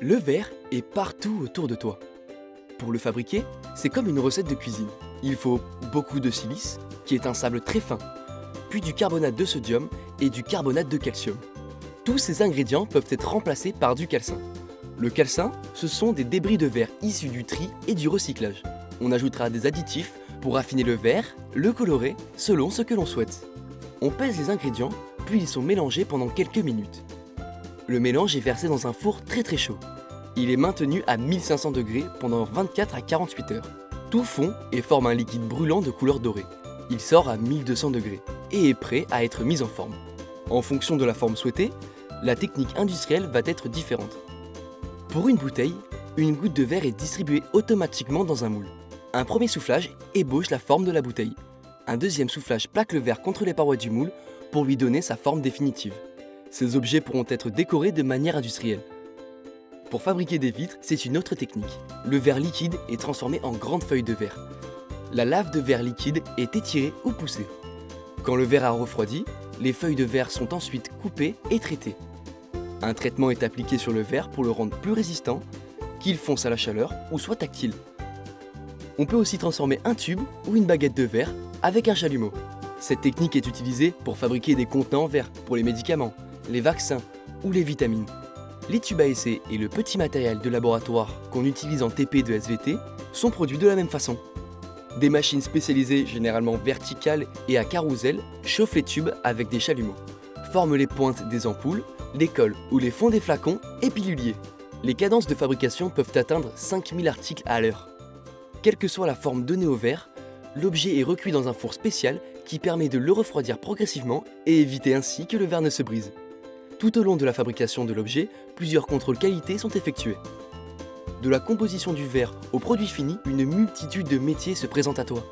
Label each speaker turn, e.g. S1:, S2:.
S1: Le verre est partout autour de toi. Pour le fabriquer, c'est comme une recette de cuisine. Il faut beaucoup de silice, qui est un sable très fin, puis du carbonate de sodium et du carbonate de calcium. Tous ces ingrédients peuvent être remplacés par du calcin. Le calcin, ce sont des débris de verre issus du tri et du recyclage. On ajoutera des additifs pour affiner le verre, le colorer, selon ce que l'on souhaite. On pèse les ingrédients, puis ils sont mélangés pendant quelques minutes. Le mélange est versé dans un four très chaud. Il est maintenu à 1500 degrés pendant 24 à 48 heures. Tout fond et forme un liquide brûlant de couleur dorée. Il sort à 1200 degrés et est prêt à être mis en forme. En fonction de la forme souhaitée, la technique industrielle va être différente. Pour une bouteille, une goutte de verre est distribuée automatiquement dans un moule. Un premier soufflage ébauche la forme de la bouteille. Un deuxième soufflage plaque le verre contre les parois du moule pour lui donner sa forme définitive. Ces objets pourront être décorés de manière industrielle. Pour fabriquer des vitres, c'est une autre technique. Le verre liquide est transformé en grandes feuilles de verre. La lave de verre liquide est étirée ou poussée. Quand le verre a refroidi, les feuilles de verre sont ensuite coupées et traitées. Un traitement est appliqué sur le verre pour le rendre plus résistant, qu'il fonce à la chaleur ou soit tactile. On peut aussi transformer un tube ou une baguette de verre avec un chalumeau. Cette technique est utilisée pour fabriquer des contenants en verre pour les médicaments, les vaccins ou les vitamines. Les tubes à essai et le petit matériel de laboratoire qu'on utilise en TP de SVT sont produits de la même façon. Des machines spécialisées, généralement verticales et à carrousel, chauffent les tubes avec des chalumeaux, forment les pointes des ampoules, les cols ou les fonds des flacons et piluliers. Les cadences de fabrication peuvent atteindre 5000 articles à l'heure. Quelle que soit la forme donnée au verre, l'objet est recuit dans un four spécial qui permet de le refroidir progressivement et éviter ainsi que le verre ne se brise. Tout au long de la fabrication de l'objet, plusieurs contrôles qualité sont effectués. De la composition du verre au produit fini, une multitude de métiers se présentent à toi.